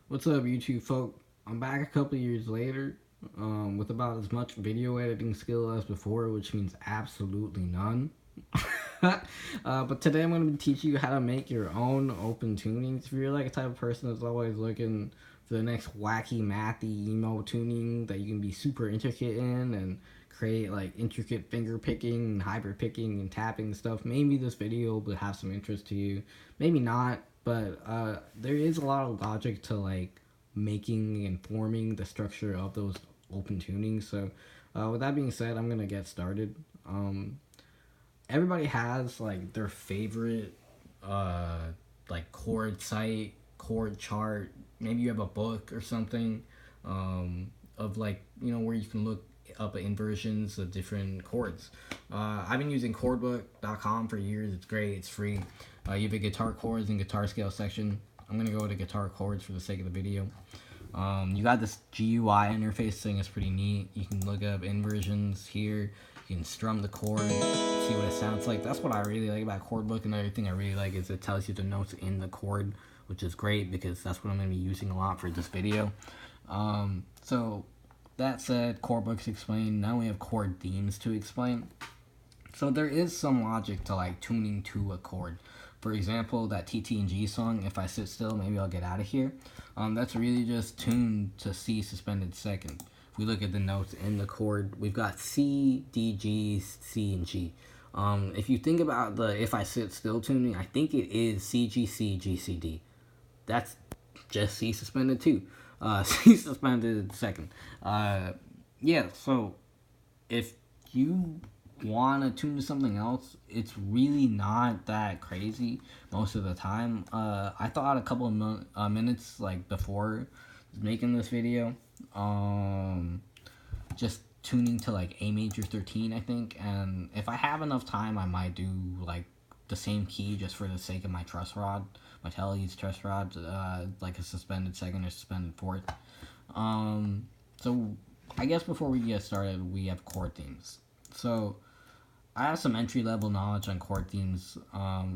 What's up, YouTube folk? I'm back a couple years later with about as much video editing skill as before, which means absolutely none. But today I'm going to be teaching you how to make your own open tunings. If you're like a type of person that's always looking for the next wacky, mathy, emo tuning that you can be super intricate in and create like intricate finger picking and hyper picking and tapping stuff, maybe this video will have some interest to you. Maybe not, but there is a lot of logic to like making and forming the structure of those open tunings. So with that being said, I'm gonna get started. Everybody has like their favorite uh, like chord site, chord chart. Maybe you have a book or something of like where you can look up inversions of different chords. I've been using chordbook.com for years. It's great. It's free. You have a guitar chords and guitar scale section. I'm gonna go to guitar chords for the sake of the video. You got this GUI interface thing. It's pretty neat. You can look up inversions here. You can strum the chord, see what it sounds like. That's what I really like about Chordbook. Another thing I really like is it tells you the notes in the chord, which is great because that's what I'm going to be using a lot for this video. So that said, Chordbook's explained. Now we have chord themes to explain. So there is some logic to like tuning to a chord. For example, that TT&G song, If I Sit Still, Maybe I'll Get Out of Here. That's really just tuned to C suspended second. If we look at the notes in the chord, we've got C, D, G, C, and G. If you think about the If I Sit Still tuning, I think it is C, G, C, G, C, D. That's just C suspended too. C suspended second. Yeah, so if you want to tune to something else, it's really not that crazy most of the time. I thought a couple of minutes like before making this video, just tuning to like A major 13, I think, and if I have enough time, I might do like the same key just for the sake of my truss rod, my Tele's truss rod, like a suspended second or suspended fourth. So I guess before we get started, we have chord themes. So I have some entry level knowledge on chord themes.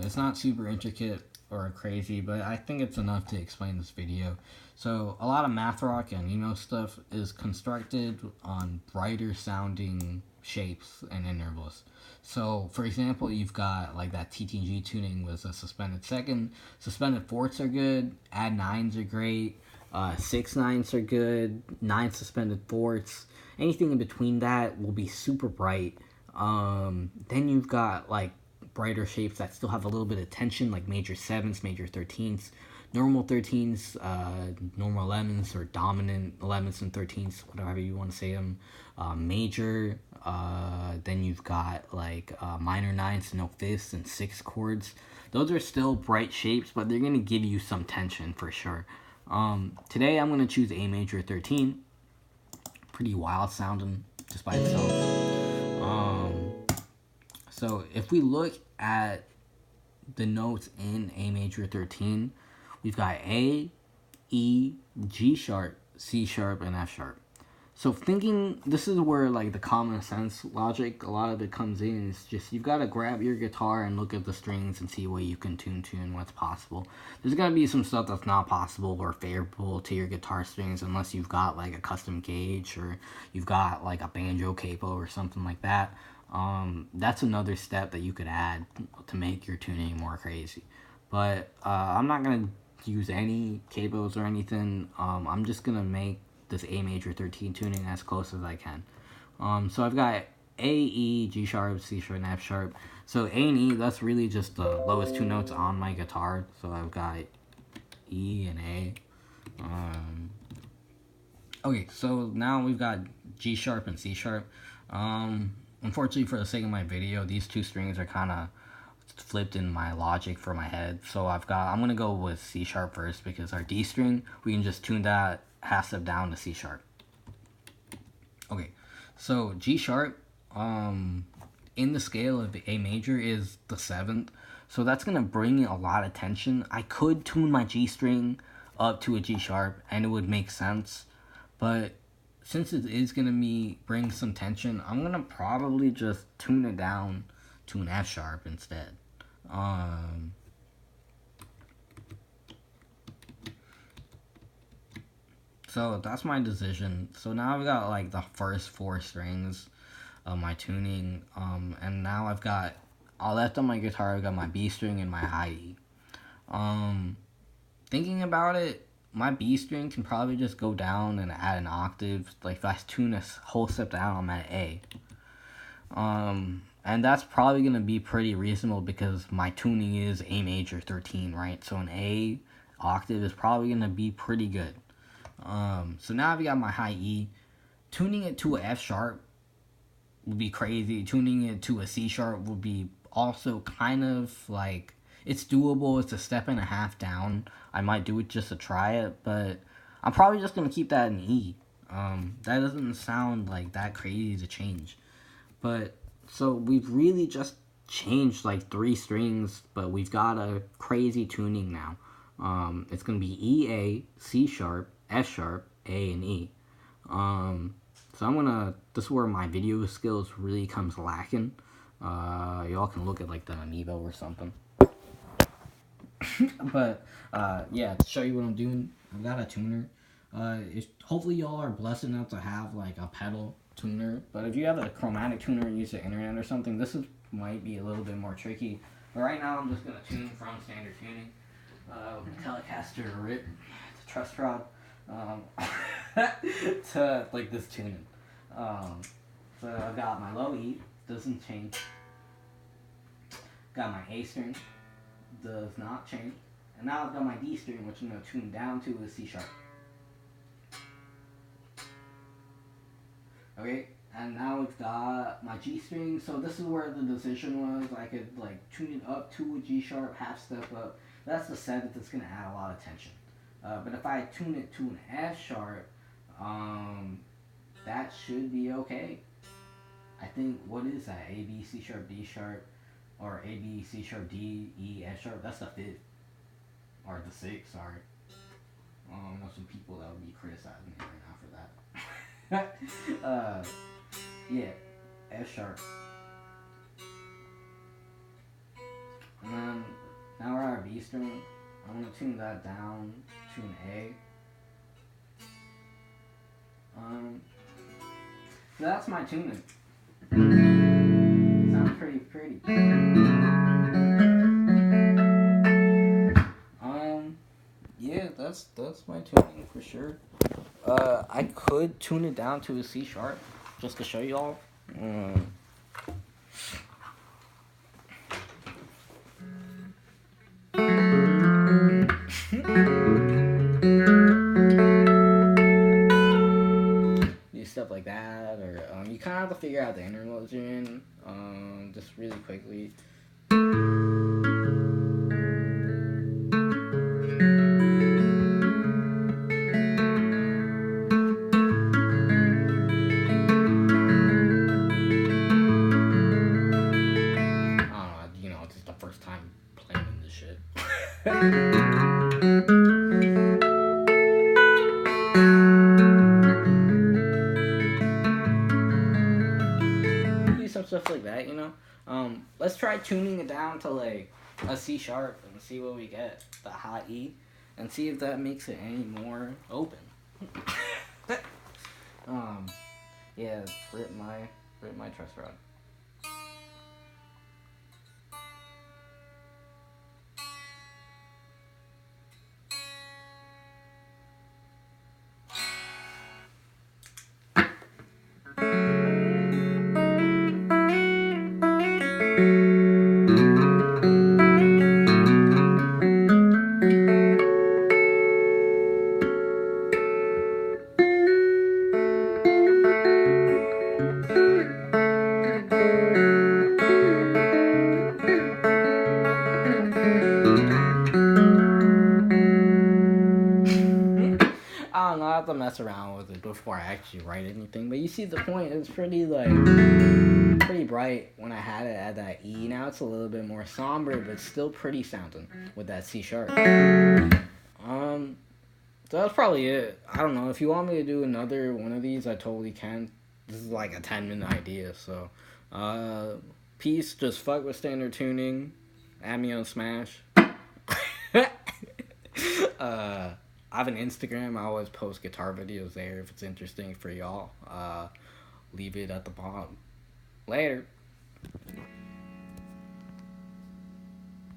It's not super intricate or crazy, but I think it's enough to explain this video. So a lot of math rock and emo stuff is constructed on brighter sounding shapes and intervals. So for example, you've got like that TT&G tuning was a suspended second. Suspended fourths are good. Add nines are great. 6/9 are good. 9 suspended fourths. Anything in between that will be super bright. Then you've got like brighter shapes that still have a little bit of tension, like major 7s, major 13s, normal 13s, normal 11s, or dominant 11s and 13s, whatever you want to say them. Major. Then you've got like minor 9s, no 5ths, and 6 chords. Those are still bright shapes, but they're going to give you some tension for sure. Today I'm going to choose A major 13. Pretty wild sounding just by itself. So if we look at the notes in A major 13, we've got A, E, G sharp, C sharp, and F sharp. So thinking, this is where like the common sense logic, a lot of it comes in. It's just you've got to grab your guitar and look at the strings and see what you can tune to and what's possible. There's going to be some stuff that's not possible or favorable to your guitar strings unless you've got like a custom gauge or you've got like a banjo capo or something like that. That's another step that you could add to make your tuning more crazy. But I'm not going to use any capos or anything. I'm just going to make this A major 13 tuning as close as I can. So I've got A, E, G sharp, C sharp, and F sharp. So A and E, that's really just the lowest two notes on my guitar. So I've got E and A. Okay, so now we've got G sharp and C sharp. Unfortunately, for the sake of my video, these two strings are kind of flipped in my logic for my head. So I'm gonna go with C sharp first because our D string, we can just tune that half step down to C sharp. Okay, so G sharp, in the scale of A major is the 7th. So that's gonna bring a lot of tension. I could tune my G string up to a G sharp and it would make sense. But since it is going to bring some tension, I'm going to probably just tune it down to an F sharp instead. So that's my decision. So now I've got like the first four strings of my tuning, and now I've got all left on my guitar. I've got my B string and my high E. Um, Thinking about it, my B string can probably just go down and add an octave. Like if I tune a whole step down, I'm at A. And that's probably gonna be pretty reasonable because my tuning is A major 13, right? So an A octave is probably gonna be pretty good. So now I've got my high E. Tuning it to a F sharp would be crazy. Tuning it to a C sharp would be also kind of like, it's doable. It's a step and a half down. I might do it just to try it, but I'm probably just gonna keep that in E. That doesn't sound like that crazy to change. But so we've really just changed like three strings, but we've got a crazy tuning now. It's gonna be E, A, C sharp, F sharp, A, and E. So this is where my video skills really comes lacking. Y'all can look at like the Amiibo or something. But yeah, to show you what I'm doing, I've got a tuner. Hopefully y'all are blessed enough to have like a pedal tuner. But if you have a chromatic tuner and use the internet or something, might be a little bit more tricky. But right now I'm just gonna tune from standard tuning. Telecaster RIP, it's a truss rod, to like this tuning. So I've got my low E, doesn't change. Got my A string, does not change. And now I've got my D string, which I'm going to tune down to a C sharp. Okay, and now we've got my G string. So this is where the decision was. I could like tune it up to a G sharp, half step up. That's the seventh that's going to add a lot of tension. But if I tune it to an F sharp, that should be okay. I think, what is that? A, B, C sharp, D sharp, or A, B, C sharp, D, E, F sharp. That's the fifth. Or the sixth, sorry. I know some people that would be criticizing me right now for that. Yeah, F sharp. And then, now we're at our B string. I'm going to tune that down to an A. So that's my tuning. Sounds pretty. Yeah, that's my tuning for sure. I could tune it down to a C sharp just to show y'all. Do stuff like that, or you kind of have to figure out the intervals you're in, just really quickly. It's just the first time playing this shit. Do some stuff like that, let's try tuning it down to like a C sharp and see what we get, the high E, and see if that makes it any more open. Yeah, rip my truss rod. I don't know, I have to mess around with it before I actually write anything. But you see the point, it's pretty bright when I had it at that E. Now it's a little bit more somber, but still pretty sounding with that C sharp. So that's probably it. I don't know, if you want me to do another one of these, I totally can. This is like a 10-minute idea, so peace. Just fuck with standard tuning. Add me on Smash. I have an Instagram. I always post guitar videos there if it's interesting for y'all. Leave it at the bottom. Later.